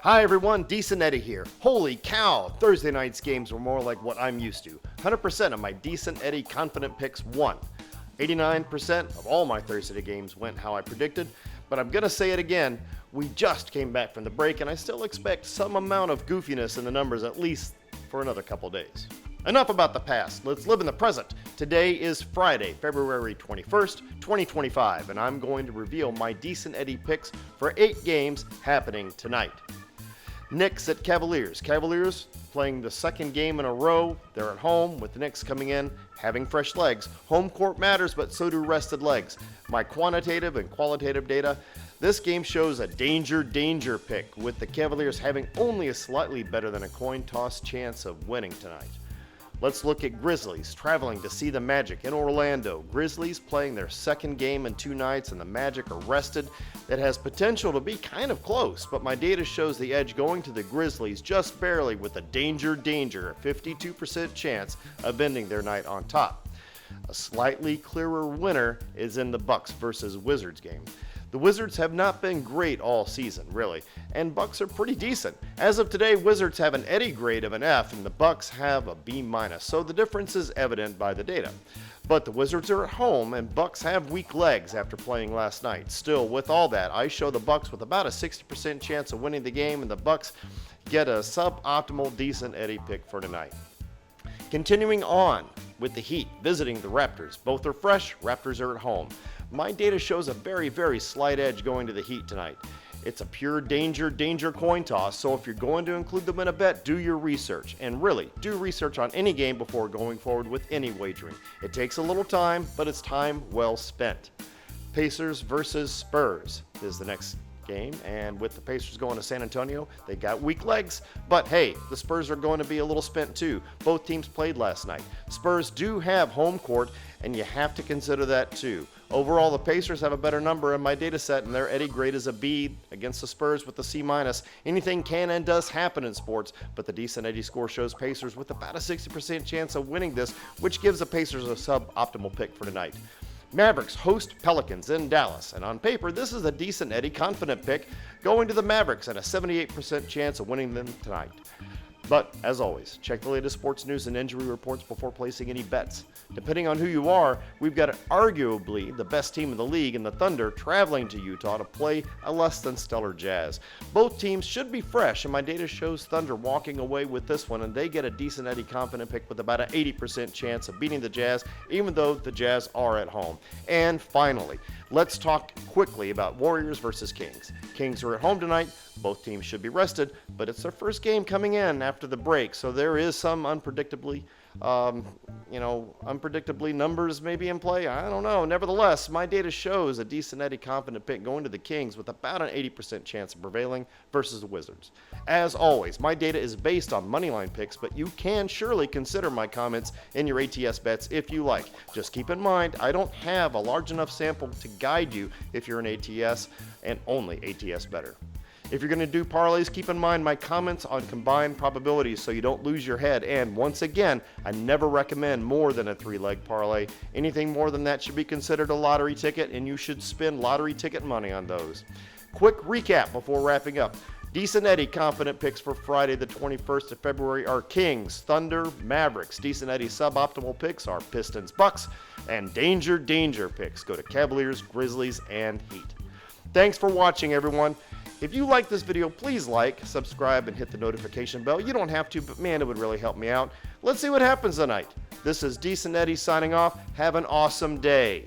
Hi everyone, Decent Eddie here. Holy cow, Thursday night's games were more like what I'm used to. 100% of my Decent Eddie confident picks won. 89% of all my Thursday games went how I predicted, but I'm gonna say it again, we just came back from the break and I still expect some amount of goofiness in the numbers at least for another couple days. Enough about the past, let's live in the present. Today is Friday, February 21st, 2025, and I'm going to reveal my Decent Eddie picks for 8 games happening tonight. Knicks at Cavaliers. Cavaliers playing the second game in a row. They're at home with the Knicks coming in, having fresh legs. Home court matters, but so do rested legs. My quantitative and qualitative data, this game shows a danger pick, with the Cavaliers having only a slightly better than a coin toss chance of winning tonight. Let's look at Grizzlies traveling to see the Magic in Orlando. Grizzlies playing their second game in 2 nights and the Magic are rested. It has potential to be kind of close, but my data shows the edge going to the Grizzlies just barely with a danger, a 52% chance of ending their night on top. A slightly clearer winner is in the Bucks versus Wizards game. The Wizards have not been great all season, really, and Bucks are pretty decent. As of today, Wizards have an Eddie grade of an F and the Bucks have a B-, so the difference is evident by the data. But the Wizards are at home and Bucks have weak legs after playing last night. Still, with all that, I show the Bucks with about a 60% chance of winning the game and the Bucks get a suboptimal Decent Eddie pick for tonight. Continuing on with the Heat visiting the Raptors. Both are fresh, Raptors are at home. My data shows a very slight edge going to the Heat tonight. It's a pure danger coin toss, so if you're going to include them in a bet, do your research. And really, do research on any game before going forward with any wagering. It takes a little time, but it's time well spent. Pacers versus Spurs is the next game, and with the Pacers going to San Antonio, they got weak legs, but hey, the Spurs are going to be a little spent too. Both teams played last night. Spurs do have home court, and you have to consider that too. Overall, the Pacers have a better number in my data set, and their Eddie grade is a B against the Spurs with a C-. Anything can and does happen in sports, but the Decent Eddie score shows Pacers with about a 60% chance of winning this, which gives the Pacers a suboptimal pick for tonight. Mavericks host Pelicans in Dallas, and on paper, this is a Decent Eddie confident pick going to the Mavericks and a 78% chance of winning them tonight. But, as always, check the latest sports news and injury reports before placing any bets. Depending on who you are, we've got arguably the best team in the league in the Thunder traveling to Utah to play a less than stellar Jazz. Both teams should be fresh, and my data shows Thunder walking away with this one, and they get a Decent Eddie confident pick with about an 80% chance of beating the Jazz, even though the Jazz are at home. And finally, let's talk quickly about Warriors versus Kings. Kings are at home tonight. Both teams should be rested, but it's their first game coming in after the break, so there is some unpredictably numbers maybe in play. I don't know. Nevertheless, my data shows a Decent Eddie confident pick going to the Kings with about an 80% chance of prevailing versus the Wizards. As always, my data is based on moneyline picks, but you can surely consider my comments in your ATS bets if you like. Just keep in mind, I don't have a large enough sample to guide you if you're an ATS and only ATS better. If you're going to do parlays, keep in mind my comments on combined probabilities so you don't lose your head. And once again, I never recommend more than a 3-leg parlay. Anything more than that should be considered a lottery ticket, and you should spend lottery ticket money on those. Quick recap before wrapping up. Decent Eddie confident picks for Friday the 21st of February are Kings, Thunder, Mavericks. Decent Eddie suboptimal picks are Pistons, Bucks, and danger picks go to Cavaliers, Grizzlies, and Heat. Thanks for watching, everyone. If you like this video, please like, subscribe, and hit the notification bell. You don't have to, but man, it would really help me out. Let's see what happens tonight. This is Decent Eddie signing off. Have an awesome day.